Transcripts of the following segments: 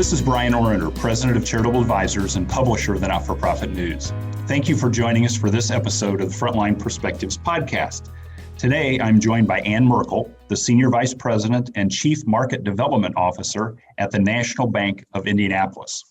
This is Brian Orender, President of Charitable Advisors and publisher of the Not-for-Profit News. Thank you for joining us for this episode of the Frontline Perspectives podcast. Today, I'm joined by Ann Merkel, the Senior Vice President and Chief Market Development Officer at the National Bank of Indianapolis.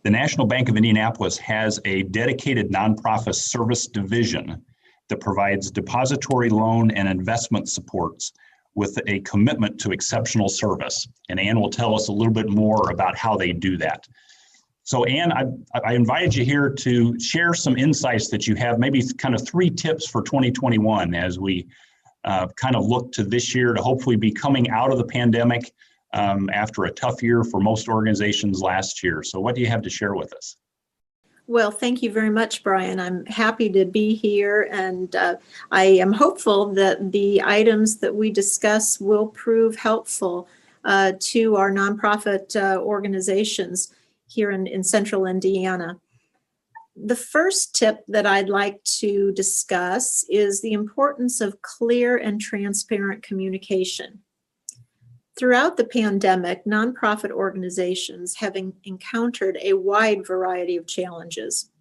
The National Bank of Indianapolis has a dedicated nonprofit service division that provides depository loan and investment supports with a commitment to exceptional service. And Ann will tell us a little bit more about how they do that. So Ann, I invited you here to share some insights that you have, maybe kind of 3 tips for 2021 as we kind of look to this year to hopefully be coming out of the pandemic after a tough year for most organizations last year. So what do you have to share with us? Well, thank you very much, Brian. I'm happy to be here, and I am hopeful that the items that we discuss will prove helpful to our nonprofit organizations here in Central Indiana. The first tip that I'd like to discuss is the importance of clear and transparent communication. Throughout the pandemic, nonprofit organizations have encountered a wide variety of challenges,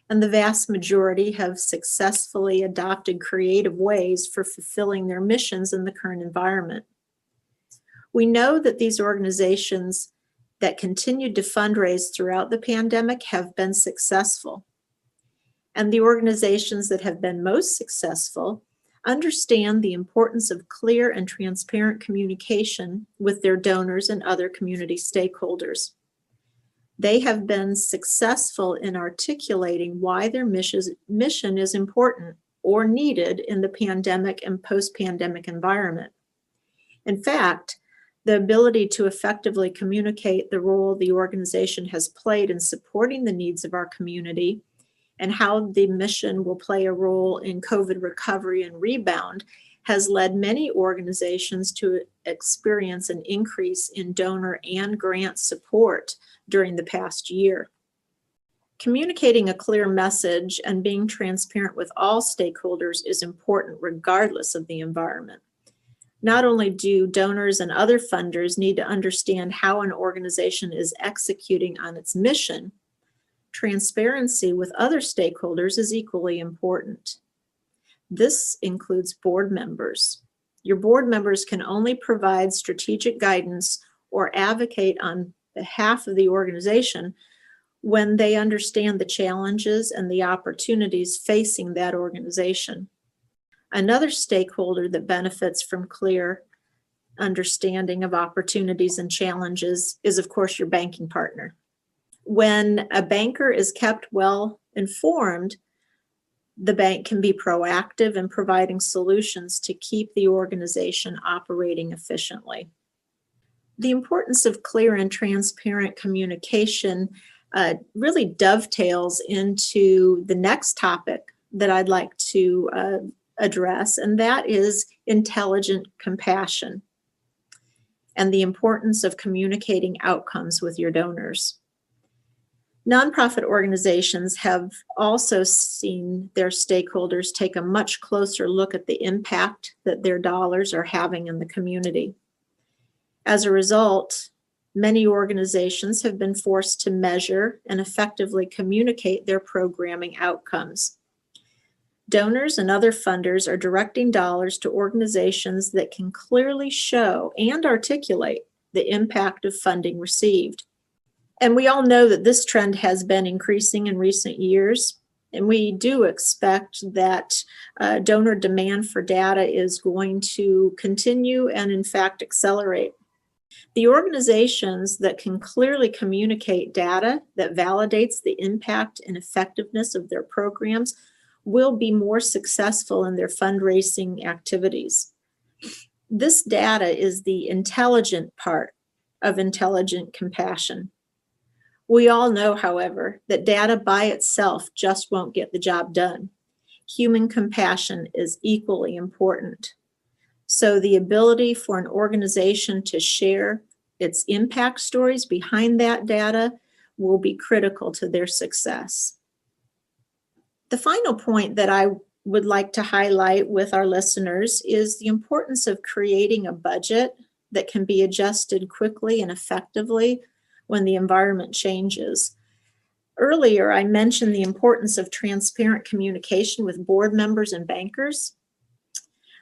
and the vast majority have successfully adopted creative ways for fulfilling their missions in the current environment. We know that these organizations that continued to fundraise throughout the pandemic have been successful, and the organizations that have been most successful understand the importance of clear and transparent communication with their donors and other community stakeholders. They have been successful in articulating why their mission is important or needed in the pandemic and post-pandemic environment. In fact, the ability to effectively communicate the role the organization has played in supporting the needs of our community and how the mission will play a role in COVID recovery and rebound has led many organizations to experience an increase in donor and grant support during the past year. Communicating a clear message and being transparent with all stakeholders is important regardless of the environment. Not only do donors and other funders need to understand how an organization is executing on its mission, transparency with other stakeholders is equally important. This includes board members. Your board members can only provide strategic guidance or advocate on behalf of the organization when they understand the challenges and the opportunities facing that organization. Another stakeholder that benefits from clear understanding of opportunities and challenges is, of course, your banking partner. When a banker is kept well informed, the bank can be proactive in providing solutions to keep the organization operating efficiently. The importance of clear and transparent communication really dovetails into the next topic that I'd like to address, and that is intelligent compassion and the importance of communicating outcomes with your donors. Nonprofit organizations have also seen their stakeholders take a much closer look at the impact that their dollars are having in the community. As a result, many organizations have been forced to measure and effectively communicate their programming outcomes. Donors and other funders are directing dollars to organizations that can clearly show and articulate the impact of funding received. And we all know that this trend has been increasing in recent years, and we do expect that donor demand for data is going to continue and, in fact, accelerate. The organizations that can clearly communicate data that validates the impact and effectiveness of their programs will be more successful in their fundraising activities. This data is the intelligent part of intelligent compassion. We all know, however, that data by itself just won't get the job done. Human compassion is equally important. So the ability for an organization to share its impact stories behind that data will be critical to their success. The final point that I would like to highlight with our listeners is the importance of creating a budget that can be adjusted quickly and effectively when the environment changes. Earlier, I mentioned the importance of transparent communication with board members and bankers.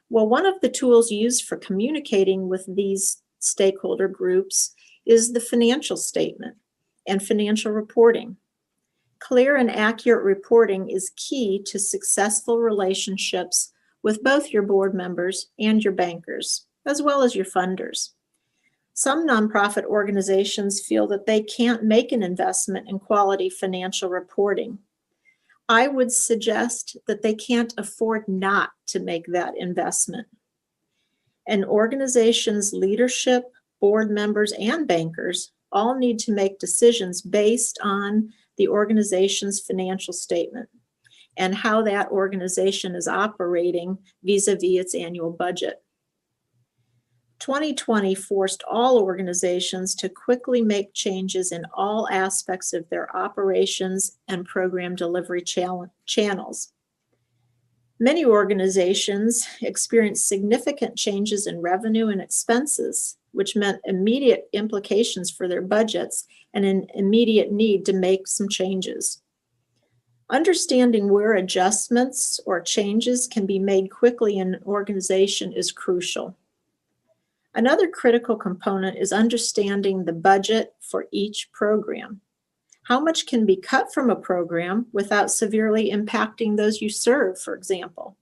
Well, one of the tools used for communicating with these stakeholder groups is the financial statement and financial reporting. Clear and accurate reporting is key to successful relationships with both your board members and your bankers, as well as your funders. Some nonprofit organizations feel that they can't make an investment in quality financial reporting. I would suggest that they can't afford not to make that investment. An organization's leadership, board members, and bankers all need to make decisions based on the organization's financial statement and how that organization is operating vis-a-vis its annual budget. 2020 forced all organizations to quickly make changes in all aspects of their operations and program delivery channels. Many organizations experienced significant changes in revenue and expenses, which meant immediate implications for their budgets and an immediate need to make some changes. Understanding where adjustments or changes can be made quickly in an organization is crucial. Another critical component is understanding the budget for each program. How much can be cut from a program without severely impacting those you serve, for example?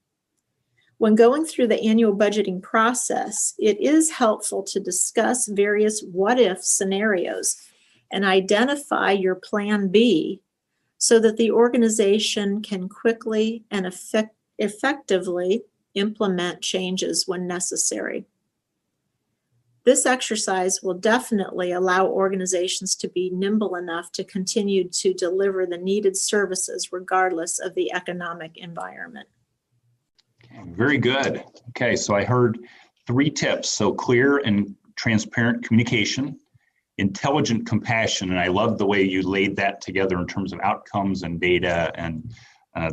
When going through the annual budgeting process, it is helpful to discuss various what-if scenarios and identify your plan B so that the organization can quickly and effectively implement changes when necessary. This exercise will definitely allow organizations to be nimble enough to continue to deliver the needed services regardless of the economic environment. Very good. Okay, so I heard 3 tips. So clear and transparent communication, intelligent compassion, and I love the way you laid that together in terms of outcomes and data and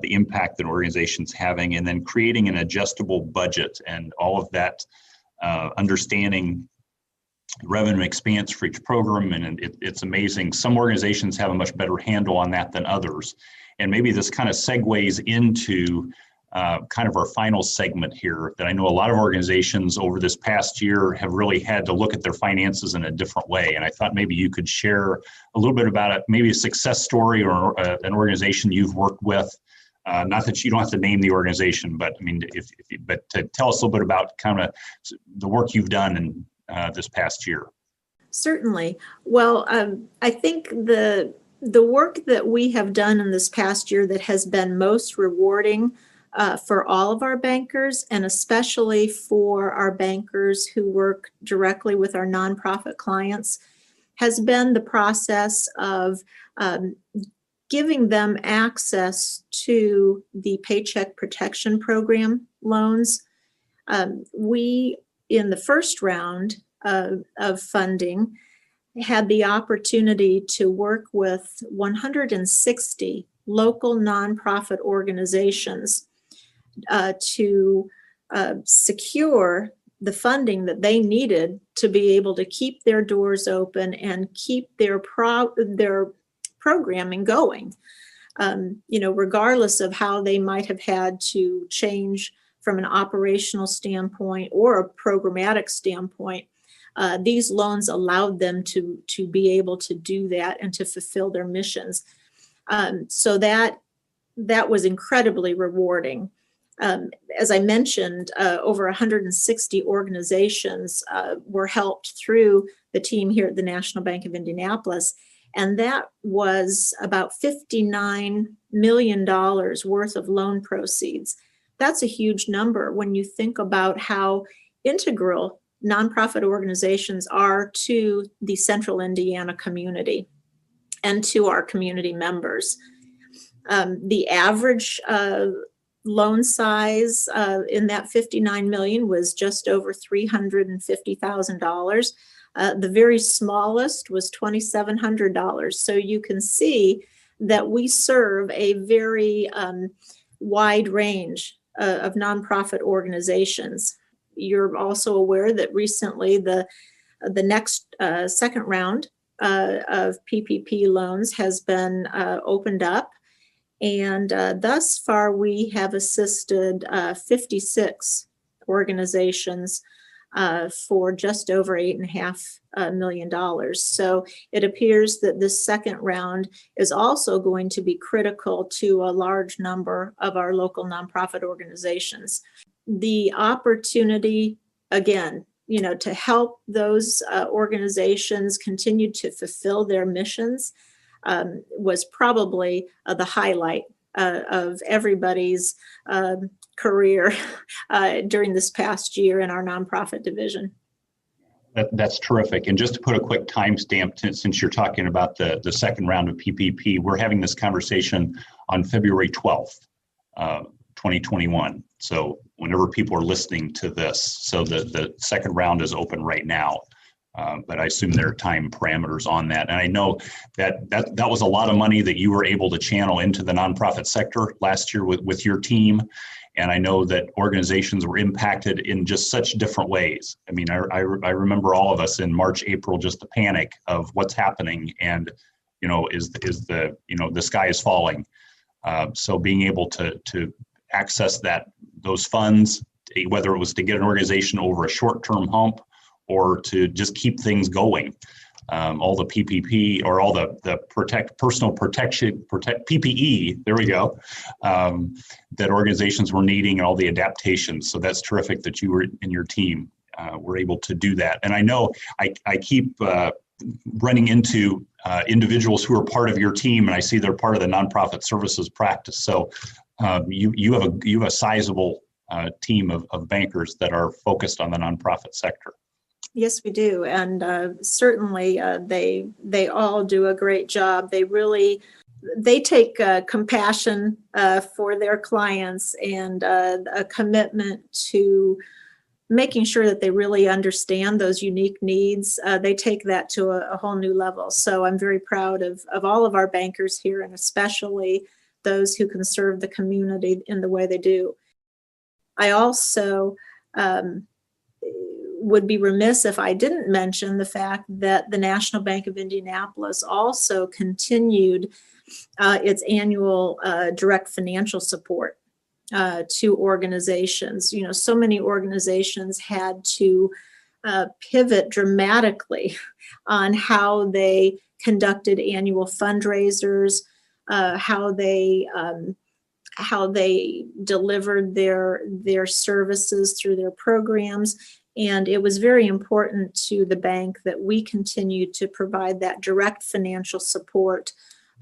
the impact that organization's having, and then creating an adjustable budget and all of that, understanding revenue expanse for each program. And it's amazing. Some organizations have a much better handle on that than others. And maybe this kind of segues into kind of our final segment here, that I know a lot of organizations over this past year have really had to look at their finances in a different way. And I thought maybe you could share a little bit about it, maybe a success story or an organization you've worked with. Not that you don't have to name the organization, but I mean, but to tell us a little bit about kind of the work you've done in this past year. Certainly. Well, I think the work that we have done in this past year that has been most rewarding for all of our bankers, and especially for our bankers who work directly with our nonprofit clients, has been the process of giving them access to the Paycheck Protection Program loans. We, in the first round of funding, had the opportunity to work with 160 local nonprofit organizations to secure the funding that they needed to be able to keep their doors open and keep their programming going, regardless of how they might have had to change from an operational standpoint or a programmatic standpoint. These loans allowed them to be able to do that and to fulfill their missions. So that was incredibly rewarding. As I mentioned, over 160 organizations were helped through the team here at the National Bank of Indianapolis, and that was about $59 million worth of loan proceeds. That's a huge number when you think about how integral nonprofit organizations are to the Central Indiana community and to our community members. The average loan size in that $59 million was just over $350,000. The very smallest was $2,700. So you can see that we serve a very wide range of nonprofit organizations. You're also aware that recently the next second round of PPP loans has been opened up. And thus far, we have assisted 56 organizations for just over $8.5 million. So it appears that this second round is also going to be critical to a large number of our local nonprofit organizations. The opportunity, again, to help those organizations continue to fulfill their missions was probably the highlight of everybody's career during this past year in our nonprofit division. That's terrific. And just to put a quick timestamp, since you're talking about the second round of PPP, we're having this conversation on February 12th, 2021. So whenever people are listening to this, so the second round is open right now. But I assume there are time parameters on that. And I know that was a lot of money that you were able to channel into the nonprofit sector last year with your team. And I know that organizations were impacted in just such different ways. I mean, I remember all of us in March, April, just the panic of what's happening and, the sky is falling. So being able to access those funds, whether it was to get an organization over a short-term hump or to just keep things going, all the PPP or all the personal protection PPE, there we go, that organizations were needing and all the adaptations. So that's terrific that you and your team were able to do that. And I know I keep running into individuals who are part of your team, and I see they're part of the nonprofit services practice. So you have a sizable team of bankers that are focused on the nonprofit sector. Yes, we do. And certainly they all do a great job. They take compassion for their clients and a commitment to making sure that they really understand those unique needs. They take that to a whole new level. So I'm very proud of all of our bankers here, and especially those who can serve the community in the way they do. I also would be remiss if I didn't mention the fact that the National Bank of Indianapolis also continued its annual direct financial support to organizations. So many organizations had to pivot dramatically on how they conducted annual fundraisers, how they delivered their services through their programs. And it was very important to the bank that we continue to provide that direct financial support,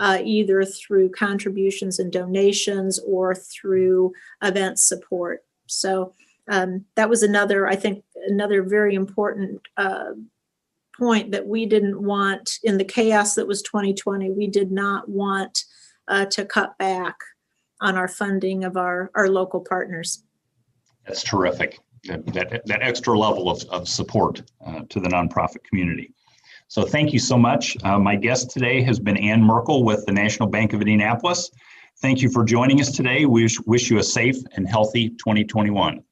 either through contributions and donations or through event support. So that was another very important point that we didn't want in the chaos that was 2020. We did not want to cut back on our funding of our local partners. That's terrific. That extra level of support to the nonprofit community. So thank you so much. My guest today has been Ann Merkel with the National Bank of Indianapolis. Thank you for joining us today. We wish you a safe and healthy 2021.